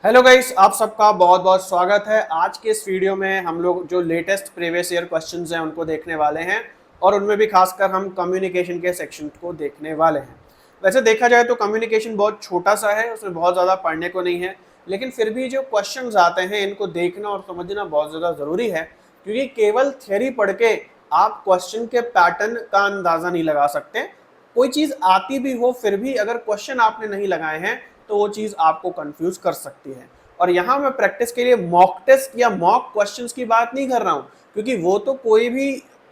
Hello guys, आप सबका बहुत बहुत स्वागत है। आज के इस वीडियो में हम लोग जो लेटेस्ट प्रीवियस ईयर क्वेश्चंस हैं उनको देखने वाले हैं और उनमें भी खासकर हम कम्युनिकेशन के सेक्शन को देखने वाले हैं। वैसे देखा जाए तो कम्युनिकेशन बहुत छोटा सा है, उसमें बहुत ज़्यादा पढ़ने को नहीं है, लेकिन फिर भी जो क्वेश्चंस आते हैं इनको देखना और समझना बहुत ज़्यादा ज़रूरी है, क्योंकि केवल थ्योरी पढ़ के आप क्वेश्चन के पैटर्न का अंदाज़ा नहीं लगा सकते। कोई चीज़ आती भी हो फिर भी अगर क्वेश्चन आपने नहीं लगाए हैं तो वो चीज़ आपको कंफ्यूज कर सकती है। और यहाँ मैं प्रैक्टिस के लिए मॉक टेस्ट या मॉक क्वेश्चंस की बात नहीं कर रहा हूँ, क्योंकि वो तो कोई भी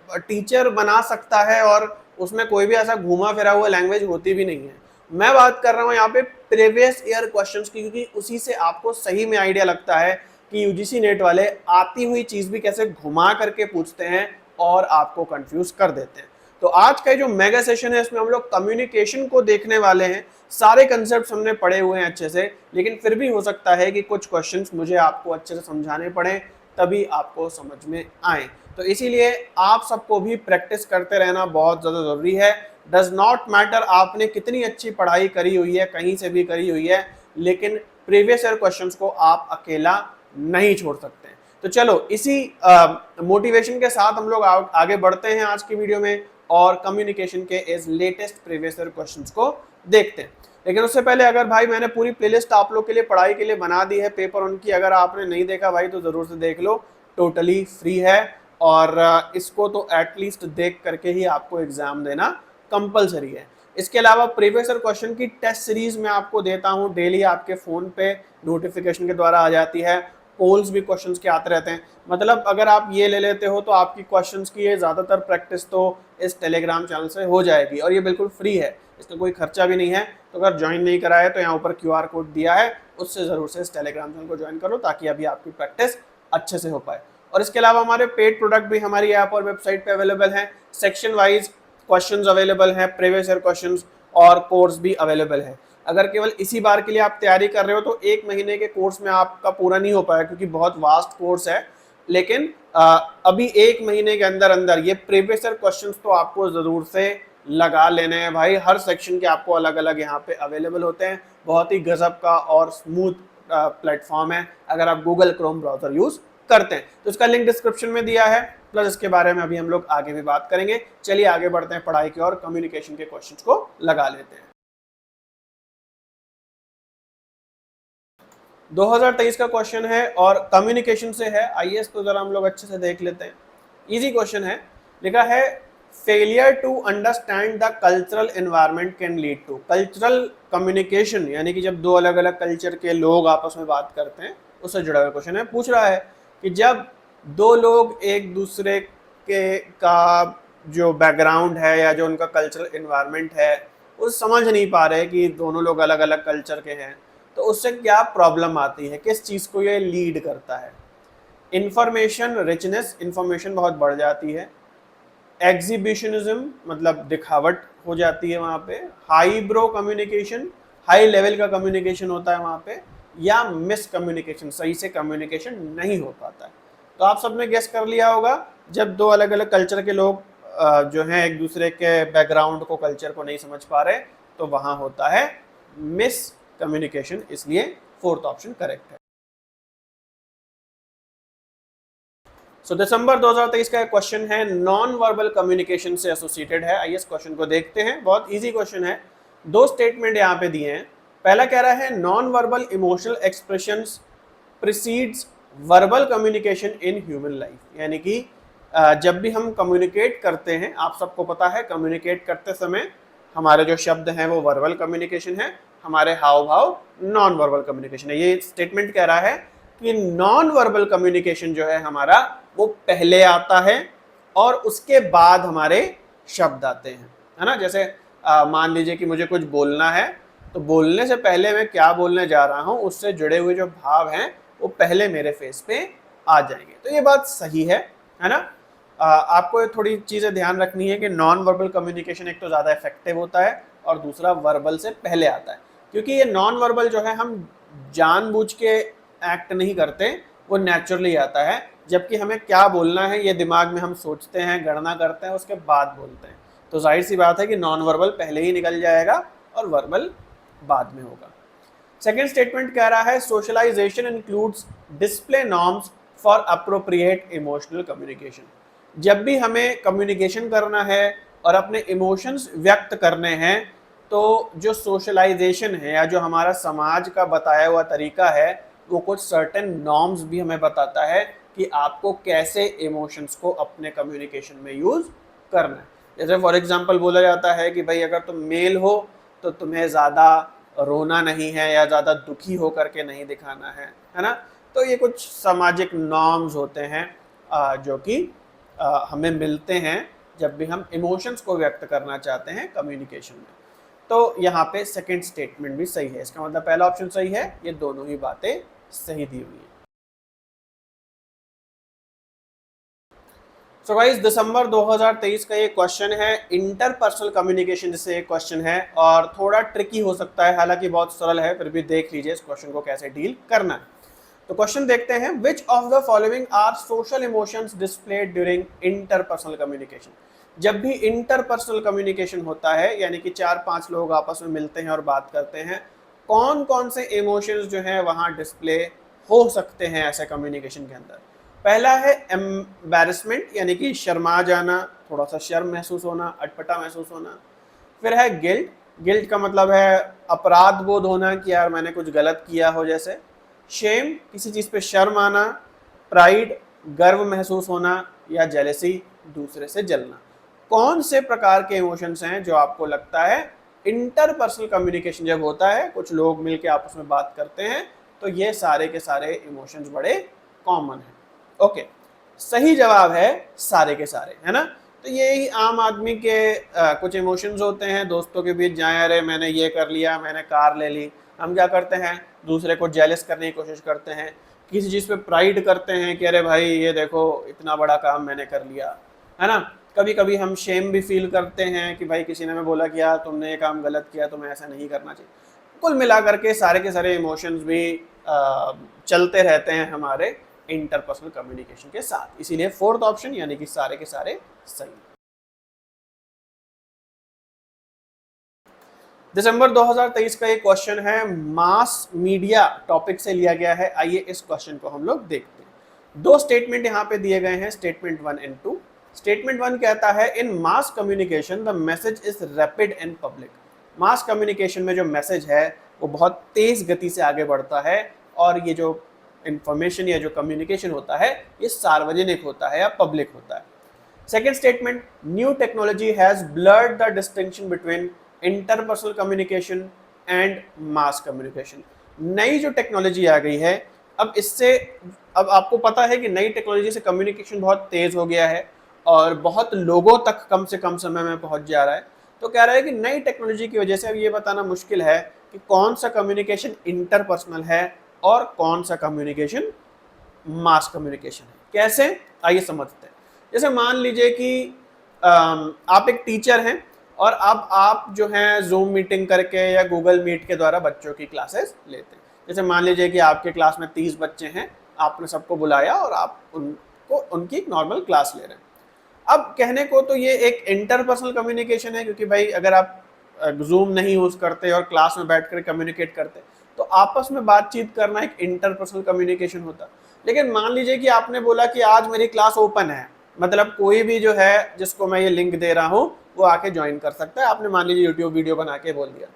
टीचर बना सकता है और उसमें कोई भी ऐसा घूमा फिरा हुआ लैंग्वेज होती भी नहीं है। मैं बात कर रहा हूँ यहाँ पे प्रीवियस ईयर क्वेश्चंस की, क्योंकि उसी से आपको सही में आइडिया लगता है कि यूजीसी नेट वाले आती हुई चीज़ भी कैसे घुमा करके पूछते हैं और आपको कंफ्यूज कर देते हैं। तो आज का जो मेगा सेशन है इसमें हम लोग कम्युनिकेशन को देखने वाले हैं। सारे कंसेप्ट हमने पढ़े हुए हैं अच्छे से, लेकिन फिर भी हो सकता है कि कुछ क्वेश्चंस मुझे आपको अच्छे से समझाने पड़े तभी आपको समझ में आए। तो इसीलिए आप सबको भी प्रैक्टिस करते रहना बहुत ज़्यादा ज़रूरी है। डज नॉट मैटर आपने कितनी अच्छी पढ़ाई करी हुई है, कहीं से भी करी हुई है, लेकिन प्रीवियस ईयर क्वेश्चंस को आप अकेला नहीं छोड़ सकते। तो चलो इसी मोटिवेशन के साथ हम लोग आगे बढ़ते हैं आज की वीडियो में और कम्युनिकेशन के इस लेटेस्ट प्रीवियस ईयर क्वेश्चंस को देखते हैं। लेकिन उससे पहले अगर भाई मैंने पूरी प्लेलिस्ट आप लोग के लिए पढ़ाई के लिए बना दी है पेपर उनकी, अगर आपने नहीं देखा भाई तो ज़रूर से देख लो, टोटली फ्री है और इसको तो एटलीस्ट देख करके ही आपको एग्जाम देना कंपलसरी है। इसके अलावा प्रीवियस ईयर क्वेश्चन की टेस्ट सीरीज मैं आपको देता हूँ, डेली आपके फ़ोन पे नोटिफिकेशन के द्वारा आ जाती है। पोल्स भी क्वेश्चंस के आते रहते हैं, मतलब अगर आप ये ले लेते हो तो आपकी क्वेश्चंस की ये ज़्यादातर प्रैक्टिस तो इस टेलीग्राम चैनल से हो जाएगी और ये बिल्कुल फ्री है, इसका कोई खर्चा भी नहीं है। तो अगर ज्वाइन नहीं करा है तो यहाँ ऊपर QR कोड दिया है, उससे ज़रूर से इस टेलीग्राम चैनल को ज्वाइन करो ताकि अभी आपकी प्रैक्टिस अच्छे से हो पाए। और इसके अलावा हमारे पेड प्रोडक्ट भी हमारी ऐप और वेबसाइट पे अवेलेबल हैं, सेक्शन वाइज क्वेश्चंस अवेलेबल हैं, प्रीवियस ईयर क्वेश्चंस और कोर्स भी अवेलेबल है। अगर केवल इसी बार के लिए आप तैयारी कर रहे हो तो 1 महीने के कोर्स में आपका पूरा नहीं हो पाएगा, क्योंकि बहुत वास्ट कोर्स है। लेकिन अभी 1 महीने के अंदर अंदर ये प्रीवियस ईयर क्वेश्चंस तो आपको ज़रूर से लगा लेने हैं भाई। हर सेक्शन के आपको अलग अलग यहाँ पे अवेलेबल होते हैं। बहुत ही गजब का और स्मूथ प्लेटफॉर्म है अगर आप गूगल क्रोम ब्राउजर यूज़ करते हैं। तो इसका लिंक डिस्क्रिप्शन में दिया है, प्लस इसके बारे में अभी हम लोग आगे भी बात करेंगे। चलिए आगे बढ़ते हैं पढ़ाई की और कम्युनिकेशन के क्वेश्चंस को लगा लेते हैं। 2023 का क्वेश्चन है और कम्युनिकेशन से है। आइए इसको जरा हम लोग अच्छे से देख लेते हैं। इजी क्वेश्चन है, लिखा है failure to understand the cultural environment can lead to. Cultural communication यानी कि जब दो अलग अलग कल्चर के लोग आपस में बात करते हैं, उससे जुड़ा हुआ क्वेश्चन है। पूछ रहा है कि जब दो लोग एक दूसरे के का जो बैकग्राउंड है या जो उनका कल्चरल एनवायरनमेंट है वो समझ नहीं पा रहे कि दोनों लोग अलग अलग कल्चर के हैं, तो उससे क्या प्रॉब्लम आती है, किस चीज़ को ये लीड करता है। इंफॉर्मेशन रिचनेस, इंफॉर्मेशन बहुत बढ़ जाती है। एग्जीबिशनिज्म मतलब दिखावट हो जाती है वहाँ पे। High bro communication, high level का कम्युनिकेशन होता है वहाँ पे। या मिस कम्युनिकेशन, सही से कम्युनिकेशन नहीं हो पाता है। तो आप सबने गेस कर लिया होगा, जब दो अलग अलग कल्चर के लोग जो हैं एक दूसरे के बैकग्राउंड को, कल्चर को नहीं समझ पा रहे, तो वहाँ होता है मिस कम्युनिकेशन। इसलिए फोर्थ ऑप्शन करेक्ट है। सो दिसंबर 2023 का क्वेश्चन है, नॉन वर्बल कम्युनिकेशन से एसोसिएटेड है। आइए इस क्वेश्चन को देखते हैं। बहुत इजी क्वेश्चन है, दो स्टेटमेंट यहाँ पे दिए हैं। पहला कह रहा है non verbal emotional expressions precedes verbal communication in human life, यानी कि जब भी हम कम्युनिकेट करते हैं, आप सबको पता है कम्युनिकेट करते समय हमारे जो शब्द हैं वो वर्बल कम्युनिकेशन है, हमारे हाव भाव नॉन वर्बल कम्युनिकेशन है। ये स्टेटमेंट कह रहा है कि नॉन वर्बल कम्युनिकेशन जो है हमारा वो पहले आता है और उसके बाद हमारे शब्द आते हैं, है ना। जैसे मान लीजिए कि मुझे कुछ बोलना है, तो बोलने से पहले मैं क्या बोलने जा रहा हूँ उससे जुड़े हुए जो भाव हैं वो पहले मेरे फेस पे आ जाएंगे। तो ये बात सही है ना। आपको थोड़ी चीज़ें ध्यान रखनी है कि नॉन वर्बल कम्युनिकेशन एक तो ज़्यादा इफेक्टिव होता है और दूसरा वर्बल से पहले आता है, क्योंकि ये नॉन वर्बल जो है हम जानबूझ के एक्ट नहीं करते, वो नेचुरली आता है। जबकि हमें क्या बोलना है ये दिमाग में हम सोचते हैं, गणना करते हैं, उसके बाद बोलते हैं। तो जाहिर सी बात है कि नॉन वर्बल पहले ही निकल जाएगा और वर्बल बाद में होगा। सेकेंड स्टेटमेंट कह रहा है socialisation includes display norms for appropriate emotional communication. जब भी हमें कम्युनिकेशन करना है और अपने इमोशंस व्यक्त करने हैं तो जो सोशलाइजेशन है या जो हमारा समाज का बताया हुआ तरीका है वो कुछ सर्टेन नॉर्म्स भी हमें बताता है कि आपको कैसे इमोशंस को अपने कम्युनिकेशन में यूज करना है। जैसे फॉर एग्जांपल बोला जाता है कि भाई अगर तुम मेल हो तो तुम्हें ज़्यादा रोना नहीं है या ज़्यादा दुखी हो करके नहीं दिखाना है ना। तो ये कुछ सामाजिक नॉर्म्स होते हैं जो कि हमें मिलते हैं जब भी हम इमोशंस को व्यक्त करना चाहते हैं कम्युनिकेशन में। तो यहाँ पे सेकंड स्टेटमेंट भी सही है, इसका मतलब पहला ऑप्शन सही है, ये दोनों ही बातें सही दी हुई है। सो गाइस दिसंबर 2023 का ये क्वेश्चन है, इंटरपर्सनल कम्युनिकेशन जिससे एक क्वेश्चन है और थोड़ा ट्रिकी हो सकता है, हालांकि बहुत सरल है, फिर भी देख लीजिए इस क्वेश्चन को कैसे डील करना है। तो क्वेश्चन देखते हैं, which of the following are social emotions displayed during interpersonal communication. जब भी इंटरपर्सनल कम्युनिकेशन होता है यानी कि 4-5 लोग आपस में मिलते हैं और बात करते हैं, कौन कौन से इमोशंस जो हैं वहां डिस्प्ले हो सकते हैं ऐसे कम्युनिकेशन के अंदर। पहला है एम्बैरेसमेंट यानी कि शर्मा जाना, थोड़ा सा शर्म महसूस होना, अटपटा महसूस होना। फिर है गिल्ट, गिल्ट का मतलब है अपराध बोध होना कि यार मैंने कुछ गलत किया हो जैसे। शेम, किसी चीज़ पे शर्म आना। प्राइड, गर्व महसूस होना। या जेलेसी, दूसरे से जलना। कौन से प्रकार के इमोशंस हैं जो आपको लगता है इंटरपर्सनल कम्युनिकेशन जब होता है, कुछ लोग मिलके आपस में बात करते हैं, तो ये सारे के सारे इमोशंस बड़े कॉमन हैं। ओके, सही जवाब है सारे के सारे, है ना। तो यही आम आदमी के कुछ इमोशंस होते हैं, दोस्तों के बीच जाए अरे मैंने ये कर लिया, मैंने कार ले ली, हम क्या करते हैं दूसरे को जेलस करने की कोशिश करते हैं। किसी चीज़ पे प्राइड करते हैं कि अरे भाई ये देखो इतना बड़ा काम मैंने कर लिया, है ना। कभी कभी हम शेम भी फील करते हैं कि भाई किसी ने हमें बोला कि यार तुमने ये काम गलत किया, तुम्हें ऐसा नहीं करना चाहिए। कुल मिला करके सारे के सारे इमोशंस भी चलते रहते हैं हमारे इंटरपर्सनल कम्युनिकेशन के साथ, इसीलिए फोर्थ ऑप्शन यानी कि सारे के सारे सही। दिसंबर 2023 का ये क्वेश्चन है, मास मीडिया टॉपिक से लिया गया है। आइए इस क्वेश्चन को हम लोग देखते हैं। दो स्टेटमेंट यहाँ पे दिए गए हैं, स्टेटमेंट 1 एंड 2। स्टेटमेंट 1 कहता है, in mass communication the message is rapid and public. Mass communication में जो मैसेज है वो बहुत तेज गति से आगे बढ़ता है और ये जो इंफॉर्मेशन या जो कम्युनिकेशन होता है ये सार्वजनिक होता है या पब्लिक होता है। Second statement, new technology has blurred the distinction between interpersonal communication and mass communication. नई जो टेक्नोलॉजी आ गई है अब आपको पता है कि नई टेक्नोलॉजी से कम्युनिकेशन बहुत तेज हो गया है और बहुत लोगों तक कम से कम समय में पहुंच जा रहा है। तो कह रहा है कि नई टेक्नोलॉजी की वजह से अब ये बताना मुश्किल है कि कौन सा कम्युनिकेशन इंटरपर्सनल है और कौन सा कम्युनिकेशन मास कम्युनिकेशन है। कैसे, आइए समझते हैं। जैसे मान लीजिए कि आप एक टीचर हैं और अब आप जो है जूम मीटिंग करके या गूगल मीट के द्वारा बच्चों की क्लासेस लेते हैं। जैसे मान लीजिए कि आपके क्लास में 30 बच्चे हैं, आपने सबको बुलाया और आप उनको उनकी एक नॉर्मल क्लास ले रहे हैं। अब कहने को तो ये एक इंटरपर्सनल कम्युनिकेशन है, क्योंकि भाई अगर आप जूम नहीं यूज करते और क्लास में बैठकर कम्युनिकेट करते तो आपस में बातचीत करना एक इंटरपर्सनल कम्युनिकेशन होता। लेकिन मान लीजिए कि आपने बोला कि आज मेरी क्लास ओपन है, मतलब कोई भी जो है जिसको मैं ये लिंक दे रहा हूँ वो आके ज्वाइन कर सकता है। आपने मान लीजिए यूट्यूब वीडियो बना के बोल दिया।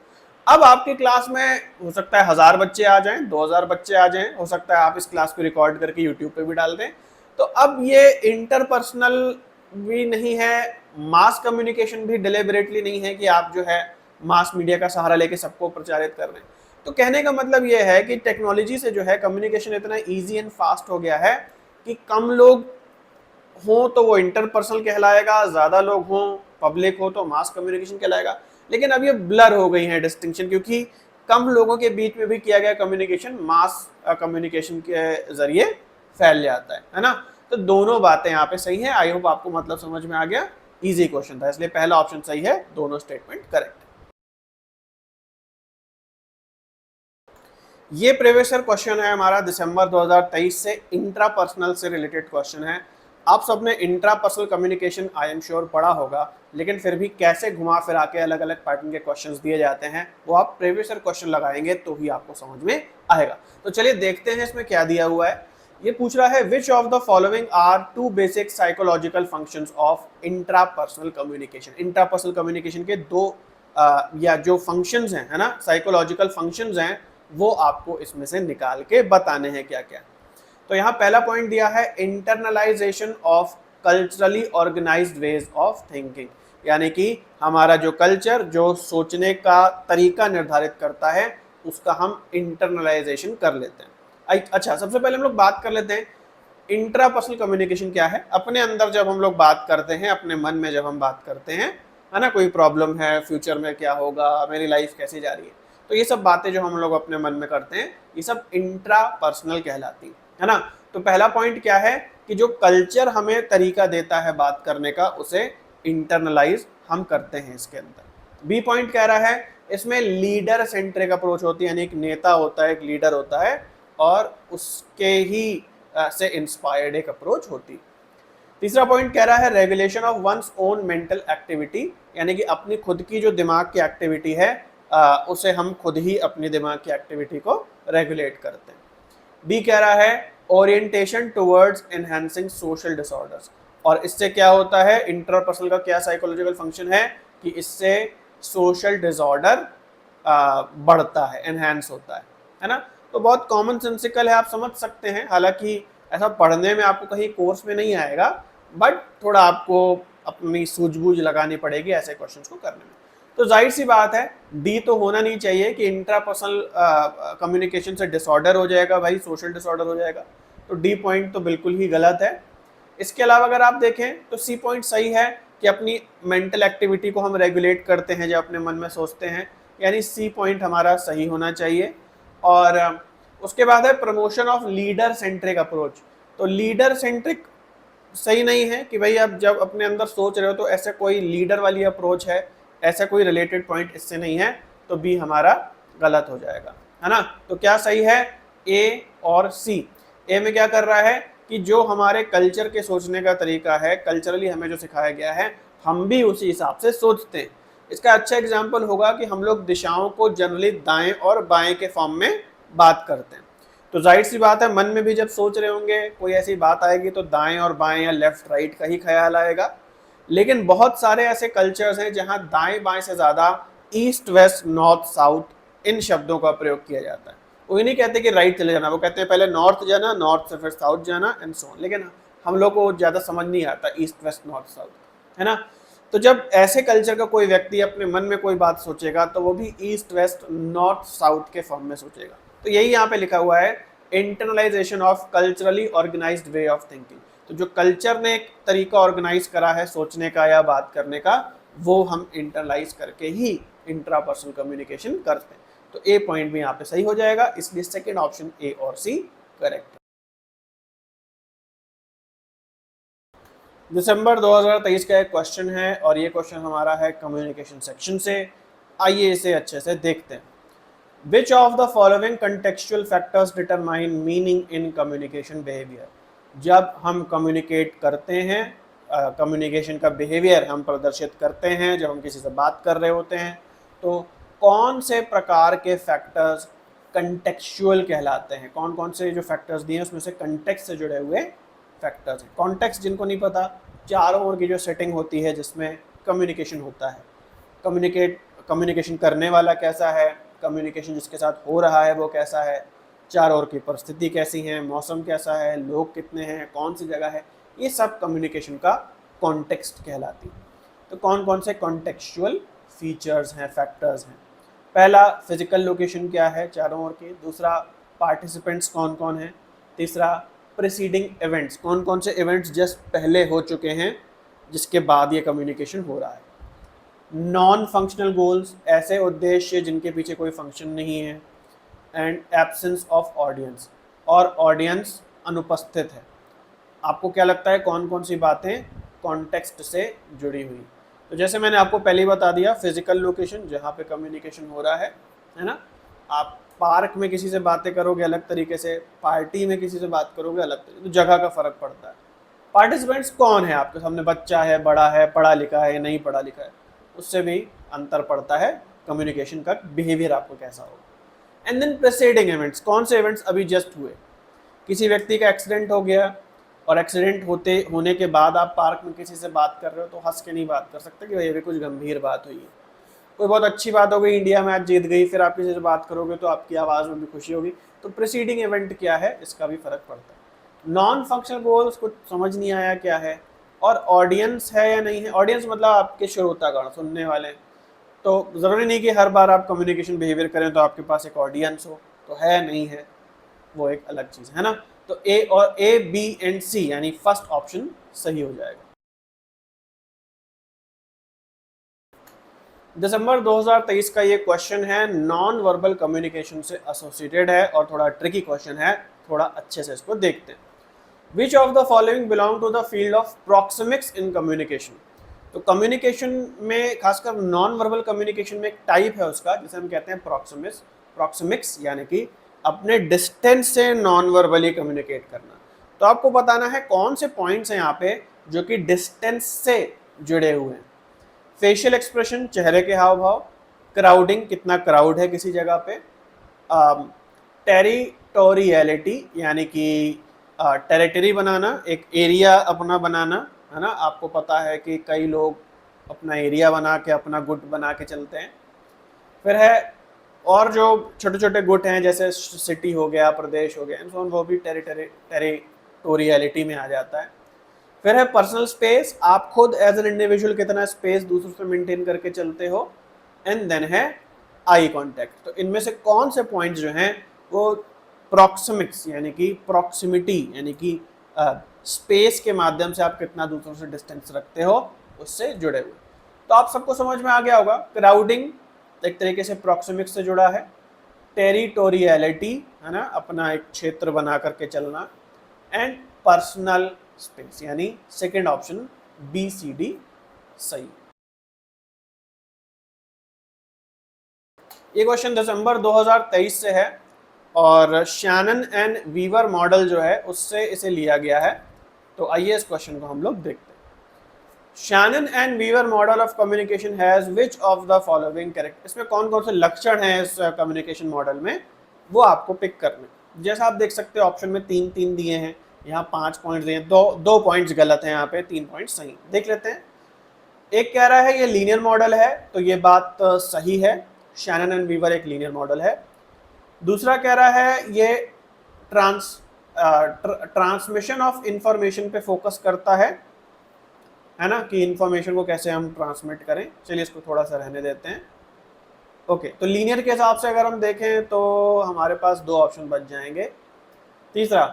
अब आपकी क्लास में हो सकता है 1000 बच्चे आ जाएं, 2000 बच्चे आ जाएं, हो सकता है आप इस क्लास को रिकॉर्ड करके यूट्यूब पे भी डाल दें। तो अब ये इंटरपर्सनल भी नहीं है, मास कम्युनिकेशन भी डिलिबरेटली नहीं है कि आप जो है मास मीडिया का सहारा लेके सबको प्रचारित कर रहे हैं। तो कहने का मतलब ये है कि टेक्नोलॉजी से जो है कम्युनिकेशन इतना इजी एंड फास्ट हो गया है कि कम लोग हो तो वो इंटरपर्सनल कहलाएगा, ज्यादा लोग हो पब्लिक हो तो मास कम्युनिकेशन कहलाएगा। लेकिन अब ये ब्लर हो गई है डिस्टिंक्शन, क्योंकि कम लोगों के बीच में भी किया गया कम्युनिकेशन मास कम्युनिकेशन के जरिए फैल जाता है ना। तो दोनों बातें यहाँ पे सही है। आई होप आपको मतलब समझ में आ गया। इजी क्वेश्चन था इसलिए पहला ऑप्शन सही है, दोनों स्टेटमेंट करेक्ट। ये प्रीवियस ईयर क्वेश्चन है हमारा दिसंबर 2023 से, इंट्रापर्सनल से रिलेटेड क्वेश्चन है। आप सबने intrapersonal communication I am sure पढ़ा होगा, लेकिन फिर भी कैसे घुमा फिरा के अलग अलग पैटर्न के क्वेश्चंस दिए जाते हैं वो आप प्रीवियस ईयर क्वेश्चन लगाएंगे तो ही आपको समझ में आएगा। तो चलिए देखते हैं इसमें क्या दिया हुआ है। ये पूछ रहा है which of the following are two basic psychological functions of intrapersonal communication. Intrapersonal communication के दो या जो फंक्शंस हैं, है ना, साइकोलॉजिकल फंक्शंस हैं, वो आपको इसमें से निकाल के बताने हैं क्या क्या। तो यहाँ पहला पॉइंट दिया है internalisation of culturally organised ways of thinking, यानी कि हमारा जो कल्चर जो सोचने का तरीका निर्धारित करता है उसका हम इंटरनलाइजेशन कर लेते हैं। अच्छा, सबसे पहले हम लोग बात कर लेते हैं इंट्रापर्सनल कम्युनिकेशन क्या है। अपने अंदर जब हम लोग बात करते हैं, अपने मन में जब हम बात करते हैं, है ना, कोई प्रॉब्लम है, फ्यूचर में क्या होगा, मेरी लाइफ कैसी जा रही है, तो ये सब बातें जो हम लोग अपने मन में करते हैं ये सब इंट्रापर्सनल कहलाती है ना। तो पहला पॉइंट क्या है कि जो कल्चर हमें तरीका देता है बात करने का उसे इंटरनलाइज हम करते हैं इसके अंदर। बी पॉइंट कह रहा है इसमें लीडर सेंट्रिक अप्रोच होती है, यानी एक नेता होता है, एक लीडर होता है और उसके ही से इंस्पायर्ड एक अप्रोच होती। तीसरा पॉइंट कह रहा है regulation of one's own mental activity, यानी कि अपनी खुद की जो दिमाग की एक्टिविटी है उसे हम खुद ही अपनी दिमाग की एक्टिविटी को रेगुलेट करते हैं। बी कह रहा है orientation towards enhancing social disorders, और इससे क्या होता है, इंटरपर्सनल का क्या साइकोलॉजिकल फंक्शन है कि इससे सोशल डिसऑर्डर बढ़ता है, एनहांस होता है ना। तो बहुत कॉमन सेंसिकल है, आप समझ सकते हैं, हालांकि ऐसा पढ़ने में आपको कहीं कोर्स में नहीं आएगा, बट थोड़ा आपको अपनी सूझबूझ लगानी पड़ेगी ऐसे क्वेश्चंस को करने में। तो जाहिर सी बात है डी तो होना नहीं चाहिए कि इंट्रापर्सनल कम्युनिकेशन से डिसऑर्डर हो जाएगा भाई, सोशल डिसऑर्डर हो जाएगा, तो डी पॉइंट तो बिल्कुल ही गलत है। इसके अलावा अगर आप देखें तो सी पॉइंट सही है कि अपनी मेंटल एक्टिविटी को हम रेगुलेट करते हैं जब अपने मन में सोचते हैं, यानी सी पॉइंट हमारा सही होना चाहिए। और उसके बाद है promotion of leader centric approach. तो लीडर सेंट्रिक सही नहीं है कि भाई आप जब अपने अंदर सोच रहे हो तो ऐसे कोई लीडर वाली अप्रोच है, ऐसा कोई रिलेटेड पॉइंट इससे नहीं है, तो बी हमारा गलत हो जाएगा, है ना। तो क्या सही है, ए और सी। ए में क्या कर रहा है कि जो हमारे कल्चर के सोचने का तरीका है, कल्चरली हमें जो सिखाया गया है हम भी उसी हिसाब से सोचते हैं। इसका अच्छा एग्जाम्पल होगा कि हम लोग दिशाओं को जनरली दाएं और बाएं के फॉर्म में बात करते हैं, तो जाहिर सी बात है मन में भी जब सोच रहे होंगे कोई ऐसी बात आएगी तो दाएं और बाएं या लेफ्ट राइट का ही ख्याल आएगा। लेकिन बहुत सारे ऐसे कल्चर्स हैं जहां दाएं बाएं से ज़्यादा ईस्ट वेस्ट नॉर्थ साउथ इन शब्दों का प्रयोग किया जाता है। वो ये नहीं कहते कि राइट चले जाना, वो कहते हैं पहले नॉर्थ जाना, नॉर्थ से फिर साउथ जाना एंड सो ऑन। लेकिन हम लोग को ज़्यादा समझ नहीं आता ईस्ट वेस्ट नॉर्थ साउथ, है ना। तो जब ऐसे कल्चर का कोई व्यक्ति अपने मन में कोई बात सोचेगा तो वो भी ईस्ट वेस्ट नॉर्थ साउथ के फॉर्म में सोचेगा। तो यही यहाँ पे लिखा हुआ है internalisation of culturally organised way of thinking. तो जो कल्चर ने एक तरीका ऑर्गेनाइज करा है सोचने का या बात करने का, वो हम इंटरलाइज करके ही इंट्रापर्सनल कम्युनिकेशन करते हैं। तो ए पॉइंट भी यहाँ पे सही हो जाएगा, इसलिए सेकंड ऑप्शन ए और सी करेक्ट। दिसंबर 2023 का एक क्वेश्चन है और ये क्वेश्चन हमारा है कम्युनिकेशन सेक्शन से। आइए इसे अच्छे से देखते हैं। Which of the following contextual factors determine meaning in communication behavior? जब हम कम्युनिकेट करते हैं, कम्युनिकेशन का बिहेवियर हम प्रदर्शित करते हैं, जब हम किसी से बात कर रहे होते हैं, तो कौन से प्रकार के फैक्टर्स कंटेक्चुअल कहलाते हैं। कौन कौन से जो फैक्टर्स दिए हैं उसमें से कंटेक्स्ट से जुड़े हुए फैक्टर्स हैं। कॉन्टेक्स्ट जिनको नहीं पता, चारों ओर की जो सेटिंग होती है जिसमें कम्युनिकेशन होता है, कम्युनिकेशन करने वाला कैसा है, कम्युनिकेशन जिसके साथ हो रहा है वो कैसा है, चारों ओर की परिस्थिति कैसी है, मौसम कैसा है, लोग कितने हैं, कौन सी जगह है, ये सब कम्युनिकेशन का कॉन्टेक्स्ट कहलाती है। तो कौन कौन से कॉन्टेक्चुअल फीचर्स हैं, फैक्टर्स हैं। पहला फिजिकल लोकेशन क्या है चारों ओर की, दूसरा पार्टिसिपेंट्स कौन कौन हैं, तीसरा प्रीसीडिंग इवेंट्स, कौन कौन से इवेंट्स जस्ट पहले हो चुके हैं जिसके बाद ये कम्युनिकेशन हो रहा है। नॉन फंक्शनल गोल्स, ऐसे उद्देश्य जिनके पीछे कोई फंक्शन नहीं है। एंड एब्सेंस ऑफ ऑडियंस, और ऑडियंस अनुपस्थित है। आपको क्या लगता है कौन कौन सी बातें कॉन्टेक्स्ट से जुड़ी हुई। तो जैसे मैंने आपको पहले ही बता दिया, फिजिकल लोकेशन जहाँ पे कम्युनिकेशन हो रहा है ना। आप पार्क में किसी से बातें करोगे अलग तरीके से, पार्टी में किसी से बात करोगे अलग तरीके से, तो जगह का फ़र्क पड़ता है। पार्टिसिपेंट्स कौन है आपके सामने, बच्चा है, बड़ा है, पढ़ा लिखा है, नहीं पढ़ा लिखा है, उससे भी अंतर पड़ता है कम्युनिकेशन का बिहेवियर आपको कैसा होगा। एंड देन प्रेसीडिंग इवेंट्स, कौन से इवेंट्स अभी जस्ट हुए, किसी व्यक्ति का एक्सीडेंट हो गया और एक्सीडेंट होने के बाद आप पार्क में किसी से बात कर रहे हो तो हंस के नहीं बात कर सकते कि भाई अभी कुछ गंभीर बात हुई है। कोई बहुत अच्छी बात हो गई, इंडिया मैच जीत गई, फिर आप किसी से बात करोगे तो आपकी आवाज़ में भी खुशी होगी। तो प्रीसीडिंग इवेंट क्या है, इसका भी फर्क पड़ता है। नॉन फंक्शनल गोल्स कुछ समझ नहीं आया क्या है, और ऑडियंस है या नहीं है। ऑडियंस मतलब आपके श्रोतागण, सुनने वाले। तो ज़रूरी नहीं कि हर बार आप कम्युनिकेशन बिहेवियर करें तो आपके पास एक ऑडियंस हो, तो है नहीं है वो एक अलग चीज़ है ना। तो ए और ए, बी एंड सी यानी फर्स्ट ऑप्शन सही हो जाएगा। दिसंबर 2023 का ये क्वेश्चन है, नॉन वर्बल कम्युनिकेशन से एसोसिएटेड है और थोड़ा ट्रिकी क्वेश्चन है, थोड़ा अच्छे से इसको देखते हैं। Which of the following belong to the field of proxemics in communication. तो कम्युनिकेशन में खासकर नॉन वर्बल कम्युनिकेशन में एक टाइप है उसका जिसे हम कहते हैं प्रॉक्सिमिक्स, यानी कि अपने डिस्टेंस से नॉन वर्बली कम्युनिकेट करना। तो आपको बताना है कौन से पॉइंट्स हैं यहाँ पे जो कि डिस्टेंस से जुड़े हुए हैं। फेशियल एक्सप्रेशन, चेहरे के हाव भाव। क्राउडिंग, कितना क्राउड है किसी जगह पे। टेरिटोरियलिटी यानी कि टेरिटरी बनाना, एक एरिया अपना बनाना, है ना। आपको पता है कि कई लोग अपना एरिया बना के, अपना गुट बना के चलते हैं। फिर है और जो छोटे छोटे गुट हैं जैसे सिटी हो गया, प्रदेश हो गया, वो भी टेरिटोरियलिटी में आ जाता है। फिर है पर्सनल स्पेस, आप खुद एज एन इंडिविजुअल कितना स्पेस दूसरों से मेंटेन करके चलते हो। एंड देन है आई कांटेक्ट। तो इनमें से कौन से पॉइंट्स जो हैं वो प्रॉक्सिमिक्स यानी कि प्रॉक्सिमिटी यानी कि स्पेस के माध्यम से आप कितना दूसरों से डिस्टेंस रखते हो उससे जुड़े हुए। तो आप सबको समझ में आ गया होगा। क्राउडिंग एक तरीके से प्रॉक्सिमिक्स से जुड़ा है। टेरिटोरियलिटी है ना, अपना एक क्षेत्र बना करके चलना। एंड पर्सनल स्पेस यानी second option B C D सही। ये क्वेश्चन दिसंबर 2023 से है और शैनन एंड वीवर मॉडल जो है उससे इसे लिया गया है। तो आइए इस क्वेश्चन को हम लोग देखते हैं। Shannon and Weaver model of communication has which of the following character. इसमें कौन कौन से लक्षण हैं इस कम्युनिकेशन मॉडल में, वो आपको पिक करने। जैसा आप देख सकते हो ऑप्शन में 3 दिए हैं, यहाँ 5 पॉइंट दिए हैं, दो पॉइंट्स गलत हैं, यहाँ पे 3 पॉइंट सही। देख लेते हैं। एक कह रहा है ये लीनियर मॉडल है, तो ये बात सही है, शैनन एंड वीवर एक लीनियर मॉडल है। दूसरा कह रहा है ये ट्रांसमिशन ऑफ इंफॉर्मेशन पे फोकस करता है ना, कि इंफॉर्मेशन को कैसे हम ट्रांसमिट करें। चलिए इसको थोड़ा सा रहने देते हैं। ओके, तो लीनियर के हिसाब से अगर हम देखें तो हमारे पास 2 ऑप्शन बच जाएंगे। तीसरा,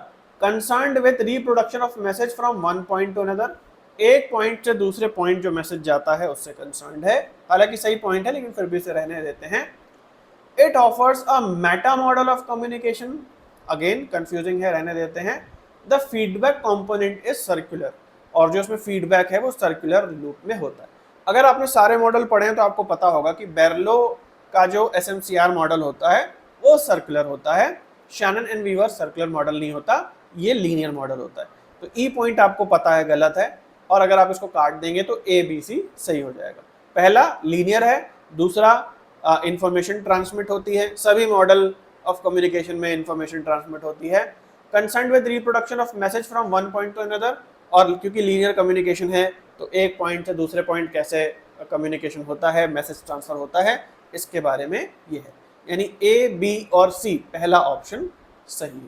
concerned with reproduction of message from one point two another, एक पॉइंट से दूसरे पॉइंट जो मैसेज जाता है उससे कंसर्न्ड है। हालांकि सही पॉइंट है लेकिन फिर भी इसे रहने देते हैं। It offers a Meta model of communication, again confusing है, रहने देते हैं। The feedback component is circular, और जो इसमें फीडबैक है वो सर्कुलर लूप में होता है। अगर आपने सारे मॉडल पढ़े हैं तो आपको पता होगा कि बेरलो का जो SMCR मॉडल होता है वो सर्कुलर होता है। Shannon and Weaver circular model नहीं होता, ये लीनियर मॉडल होता है। तो ई पॉइंट आपको पता है गलत है, और अगर आप इसको काट देंगे तो ABC सही हो जाएगा। पहला लीनियर है, दूसरा इंफॉर्मेशन ट्रांसमिट होती है, सभी मॉडल ऑफ कम्युनिकेशन में इंफॉर्मेशन ट्रांसमिट होती है। Concerned with reproduction of message from one point two another, और क्योंकि लीनियर कम्युनिकेशन है तो एक पॉइंट से दूसरे पॉइंट कैसे कम्युनिकेशन होता है, मैसेज ट्रांसफर होता है, इसके बारे में ये है। यानी A, B और C पहला ऑप्शन सही है।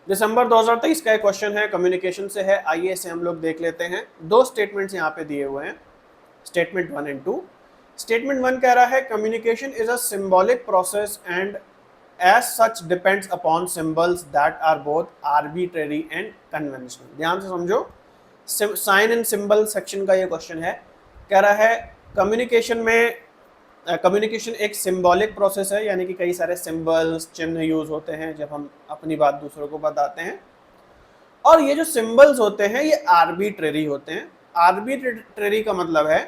दिसंबर 2023 का एक क्वेश्चन है, कम्युनिकेशन से है, आइए इसे हम लोग देख लेते हैं। 2 स्टेटमेंट्स यहाँ पे दिए हुए हैं, स्टेटमेंट 1 एंड 2। स्टेटमेंट 1 कह रहा है communication is a symbolic process and as such depends upon symbols that are both arbitrary and conventional। ध्यान से समझो, साइन एंड सिंबल सेक्शन का ये क्वेश्चन है। कह रहा है कम्युनिकेशन में कम्युनिकेशन एक सिंबॉलिक प्रोसेस है, यानी कि कई सारे सिंबल्स, चिन्ह यूज होते हैं जब हम अपनी बात दूसरों को बताते हैं। और ये जो सिंबल्स होते हैं ये आर्बिट्रेरी होते हैं। आर्बिट्रेरी का मतलब है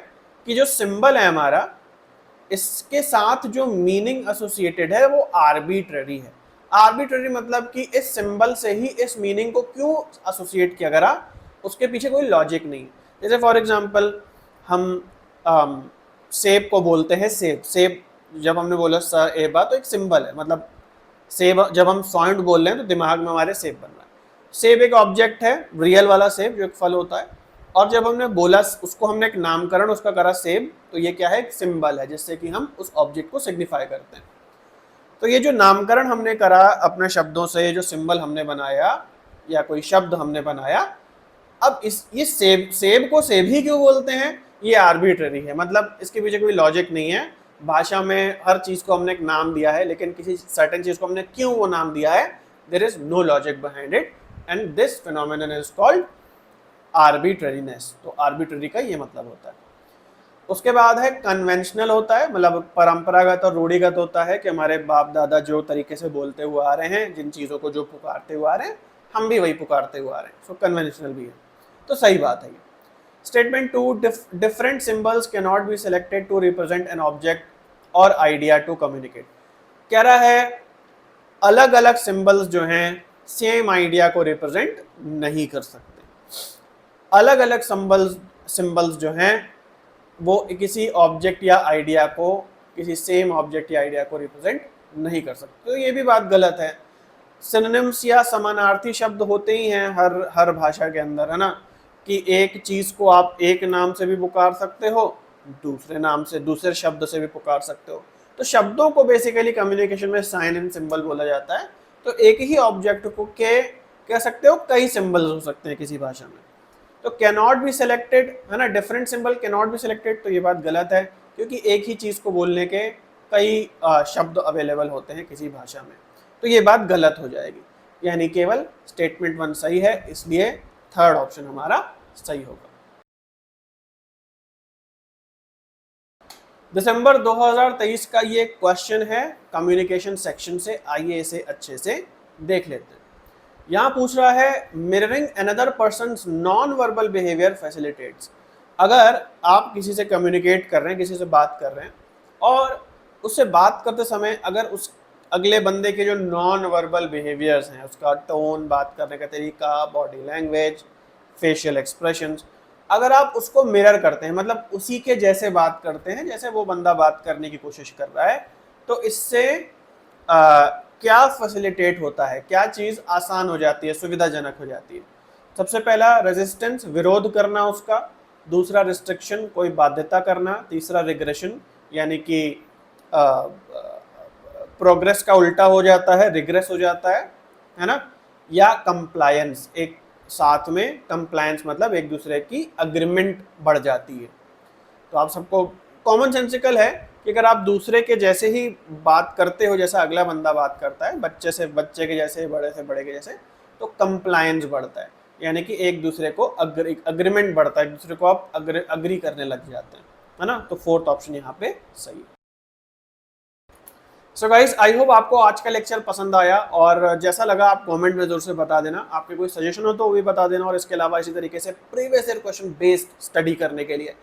कि जो सिंबल है हमारा, इसके साथ जो मीनिंग एसोसिएटेड है वो आर्बिट्रेरी है। आर्बिट्ररी मतलब कि इस सिंबल से ही इस मीनिंग को क्यों एसोसिएट किया गया, उसके पीछे कोई लॉजिक नहीं। जैसे फॉर एग्जांपल हम सेब को बोलते हैं सेब, सेब जब हमने बोला स ए बा तो एक सिंबल है, मतलब सेब जब हम साउंड बोल रहे हैं तो दिमाग में हमारे सेब बन रहा है। सेब एक ऑब्जेक्ट है, रियल वाला सेब जो एक फल होता है, और जब हमने बोला उसको हमने एक नामकरण उसका करा सेब, तो ये क्या है, एक सिंबल है जिससे कि हम उस ऑब्जेक्ट को सिग्निफाई करते हैं। तो ये जो नामकरण हमने करा अपने शब्दों से, जो सिंबल हमने बनाया या कोई शब्द हमने बनाया, अब ये सेब को सेब ही क्यों बोलते हैं, ये आर्बिट्ररी है, मतलब इसके पीछे कोई लॉजिक नहीं है। भाषा में हर चीज को हमने एक नाम दिया है, लेकिन किसी सर्टेन चीज को हमने क्यों वो नाम दिया है, there is no logic behind it, and this phenomenon is called arbitrariness. तो आर्बिट्ररी का ये मतलब होता है। उसके बाद है कन्वेंशनल होता है, मतलब परंपरागत और रूढ़िगत होता है कि हमारे बाप दादा जो तरीके से बोलते हुए आ रहे हैं, जिन चीज़ों को जो पुकारते हुए आ रहे हैं, हम भी वही पुकारते हुए आ रहे हैं, सो कन्वेंशनल भी है, तो सही बात है ये। Statement 2, different symbols can not be selected to represent an object or idea to communicate. कह रहा है अलग अलग सिंबल्स जो हैं सेम आइडिया को रिप्रेजेंट नहीं कर सकते। अलग अलग सिंबल्स जो हैं वो किसी ऑब्जेक्ट या आइडिया को, किसी सेम ऑब्जेक्ट या आइडिया को रिप्रेजेंट नहीं कर सकते, तो ये भी बात गलत है। सिनोनिम्स या समानार्थी शब्द होते ही हैं हर भाषा के अंदर, है ना, कि एक चीज को आप एक नाम से भी पुकार सकते हो, दूसरे नाम से, दूसरे शब्द से भी पुकार सकते हो। तो शब्दों को बेसिकली कम्युनिकेशन में साइन एंड सिंबल बोला जाता है। तो एक ही ऑब्जेक्ट को के कह सकते हो कई सिंबल्स हो सकते हैं किसी भाषा में। तो कैन नॉट बी सिलेक्टेड, है ना, different symbol can not be selected, तो ये बात गलत है, क्योंकि एक ही चीज को बोलने के कई शब्द अवेलेबल होते हैं किसी भाषा में, तो ये बात गलत हो जाएगी। यानी केवल स्टेटमेंट 1 सही है, इसलिए थर्ड ऑप्शन हमारा सही होगा। दिसंबर 2023 का ये क्वेश्चन है कम्युनिकेशन सेक्शन से, आइए इसे अच्छे से देख लेते हैं। यहाँ पूछ रहा है mirroring another persons non verbal behaviour facilitates. अगर आप किसी से कम्युनिकेट कर रहे हैं, किसी से बात कर रहे हैं, और उससे बात करते समय अगर उस अगले बंदे के जो नॉन वर्बल बिहेवियर्स हैं, उसका टोन, बात करने का तरीका, बॉडी लैंग्वेज, फेशियल एक्सप्रेशंस, अगर आप उसको मिरर करते हैं, मतलब उसी के जैसे बात करते हैं जैसे वो बंदा बात करने की कोशिश कर रहा है, तो इससे क्या फैसिलिटेट होता है, क्या चीज़ आसान हो जाती है, सुविधाजनक हो जाती है। सबसे पहला रेजिस्टेंस, विरोध करना उसका, दूसरा रिस्ट्रिक्शन, कोई बाध्यता करना, तीसरा रिग्रेशन यानी कि प्रोग्रेस का उल्टा हो जाता है, रिग्रेस हो जाता है ना, या कंप्लायंस, एक साथ में कंप्लायंस मतलब एक दूसरे की अग्रीमेंट बढ़ जाती है। तो आप सबको कॉमन सेंसिकल है कि अगर आप दूसरे के जैसे ही बात करते हो जैसा अगला बंदा बात करता है, बच्चे से बच्चे के जैसे, बड़े से बड़े के जैसे, तो कंप्लायंस बढ़ता है, यानी कि एक दूसरे को अग्रीमेंट बढ़ता है, एक दूसरे को आप अग्री करने लग जाते हैं, है ना। तो फोर्थ ऑप्शन यहाँ पे सही है। सो गाइस, आई होप आपको आज का लेक्चर पसंद आया, और जैसा लगा आप कमेंट में जरूर से बता देना। आपके कोई सजेशन हो तो वो भी बता देना, और इसके अलावा इसी तरीके से previous year question based study करने के लिए,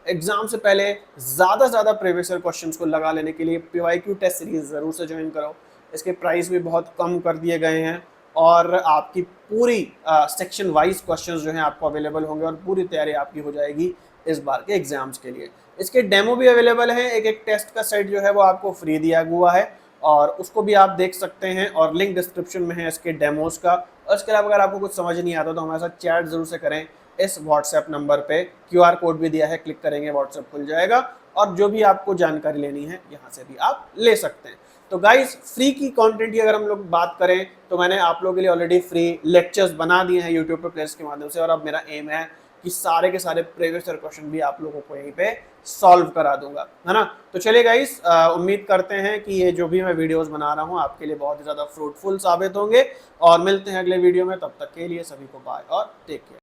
एग्जाम से पहले ज़्यादा प्रीवियस ईयर क्वेश्चंस को लगा लेने के लिए PYQ टेस्ट सीरीज ज़रूर से ज्वाइन करो। इसके प्राइस भी बहुत कम कर दिए गए हैं, और आपकी पूरी सेक्शन वाइज क्वेश्चंस जो हैं आपको अवेलेबल होंगे, और पूरी तैयारी आपकी हो जाएगी इस बार के एग्जाम्स के लिए। इसके डेमो भी अवेलेबल हैं, एक टेस्ट का सेट जो है वो आपको फ्री दिया हुआ है, और उसको भी आप देख सकते हैं, और लिंक डिस्क्रिप्शन में है इसके डेमोज का। और इसके अलावा अगर आपको कुछ समझ नहीं आता तो हमारे साथ चैट ज़रूर से करें, इस व्हाट्सएप नंबर पे QR कोड भी दिया है, क्लिक करेंगे व्हाट्सएप खुल जाएगा, और जो भी आपको जानकारी लेनी है यहाँ से भी आप ले सकते हैं। तो गाइस, फ्री की कंटेंट की अगर हम लोग बात करें तो मैंने आप लोगों के लिए ऑलरेडी फ्री लेक्चर्स बना दिए हैं यूट्यूब पर प्लेलिस्ट के माध्यम से, और अब मेरा एम है कि सारे के सारे प्रीवियस ईयर क्वेश्चन भी आप लोगों को यहीं पे सॉल्व करा दूंगा, है ना। तो चलिए गाइस, उम्मीद करते हैं कि ये जो भी मैं वीडियोस बना रहा हूँ आपके लिए बहुत ही ज़्यादा फ्रूटफुल साबित होंगे, और मिलते हैं अगले वीडियो में। तब तक के लिए सभी को बाय और टेक केयर।